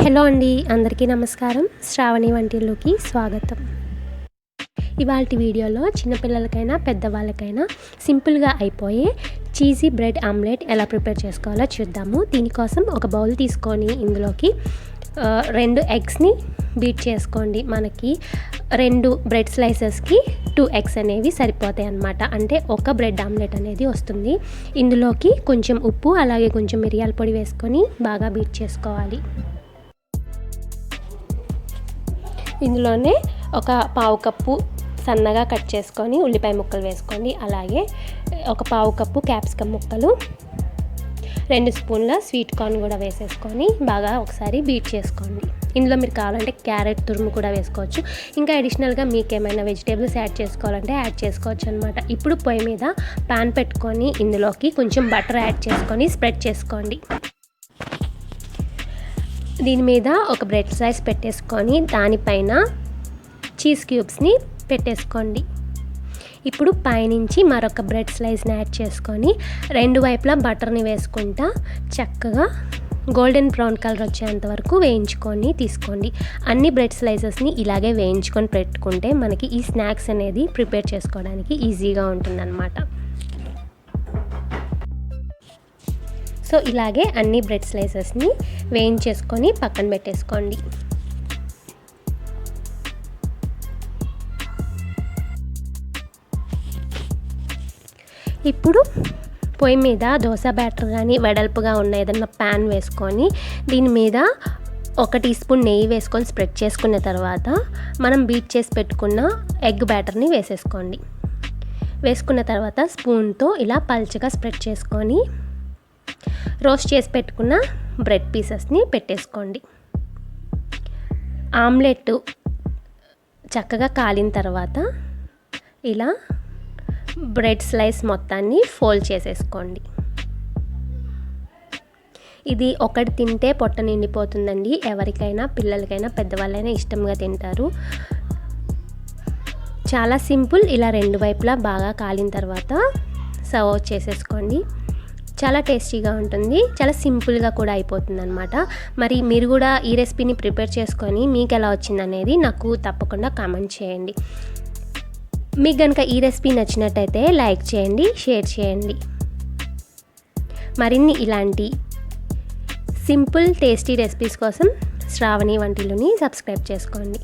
Hello అండి, అందరికీ నమస్కారం. శ్రావణి వంటిల్లుకి స్వాగతం. ఇవాల్టి వీడియోలో చిన్నపిల్లలకైనా పెద్దవాళ్ళకైనా సింపుల్గా అయిపోయే చీజీ బ్రెడ్ ఆమ్లెట్ ఎలా ప్రిపేర్ చేసుకోవాలో చూద్దాము. దీనికోసం ఒక బౌల్ తీసుకొని ఇందులోకి 2 ఎగ్స్ని బీట్ చేసుకోండి. మనకి 2 బ్రెడ్ స్లైసెస్కి 2 ఎగ్స్ అనేవి సరిపోతాయి అన్నమాట. అంటే ఒక బ్రెడ్ ఆమ్లెట్ అనేది వస్తుంది. ఇందులోకి కొంచెం ఉప్పు అలాగే కొంచెం మిరియాల పొడి వేసుకొని బాగా బీట్ చేసుకోవాలి. ఇందులోనే ఒక పావు కప్పు సన్నగా కట్ చేసుకొని ఉల్లిపాయ ముక్కలు వేసుకోండి. అలాగే ఒక పావు కప్పు క్యాప్సికమ్ ముక్కలు, 2 స్పూన్ల స్వీట్ కార్న్ కూడా వేసేసుకొని బాగా ఒకసారి బీట్ చేసుకోండి. ఇందులో మీరు కావాలంటే క్యారెట్ తురుము కూడా వేసుకోవచ్చు. ఇంకా అడిషనల్గా మీకు ఏమైనా వెజిటేబుల్స్ యాడ్ చేసుకోవాలంటే యాడ్ చేసుకోవచ్చు అనమాట. ఇప్పుడు పొయ్యి మీద పాన్ పెట్టుకొని ఇందులోకి కొంచెం బటర్ యాడ్ చేసుకొని స్ప్రెడ్ చేసుకోండి. దీని మీద ఒక బ్రెడ్ స్లైస్ పెట్టేసుకొని దానిపైన చీజ్ క్యూబ్స్ని పెట్టేసుకోండి. ఇప్పుడు పైనుంచి మరొక బ్రెడ్ స్లైస్ని యాడ్ చేసుకొని 2 వైపులా బటర్ని వేసుకుంటా చక్కగా గోల్డెన్ బ్రౌన్ కలర్ వచ్చేంత వరకు వేయించుకొని తీసుకోండి. అన్ని బ్రెడ్ స్లైసెస్ని ఇలాగే వేయించుకొని పెట్టుకుంటే మనకి ఈ స్నాక్స్ అనేది ప్రిపేర్ చేసుకోవడానికి ఈజీగా ఉంటుందన్నమాట. సో ఇలాగే అన్ని బ్రెడ్ స్లైసెస్ని వేయించేసుకొని పక్కన పెట్టేసుకోండి. ఇప్పుడు పొయ్యి మీద దోశ బ్యాటర్ కానీ వెడల్పుగా ఉన్న ఏదన్నా ప్యాన్ వేసుకొని దీని మీద 1 టీ స్పూన్ నెయ్యి వేసుకొని స్ప్రెడ్ చేసుకున్న తర్వాత మనం బీట్ చేసి పెట్టుకున్న ఎగ్ బ్యాటర్ని వేసేసుకోండి. వేసుకున్న తర్వాత స్పూన్తో ఇలా పల్చగా స్ప్రెడ్ చేసుకొని రోస్ట్ చేసి పెట్టుకున్న బ్రెడ్ పీసెస్ని పెట్టేసుకోండి. ఆమ్లెట్ చక్కగా కాలిన తర్వాత ఇలా బ్రెడ్ స్లైస్ మొత్తాన్ని ఫోల్డ్ చేసేసుకోండి. ఇది ఒకటి తింటే పొట్ట నిండిపోతుందండి. ఎవరికైనా పిల్లలకైనా పెద్దవాళ్ళైనా ఇష్టంగా తింటారు. చాలా సింపుల్. ఇలా 2 వైపులా బాగా కాలిన తర్వాత సర్వ్ చేసేసుకోండి. చాలా టేస్టీగా ఉంటుంది. చాలా సింపుల్గా కూడా అయిపోతుంది అనమాట. మరి మీరు కూడా ఈ రెసిపీని ప్రిపేర్ చేసుకొని మీకు ఎలా వచ్చిందనేది నాకు తప్పకుండా కామెంట్ చేయండి. మీకు కనుక ఈ రెసిపీ నచ్చినట్టయితే లైక్ చేయండి, షేర్ చేయండి. మరిన్ని ఇలాంటి సింపుల్ టేస్టీ రెసిపీస్ కోసం శ్రావణి వంటిల్లుని సబ్స్క్రైబ్ చేసుకోండి.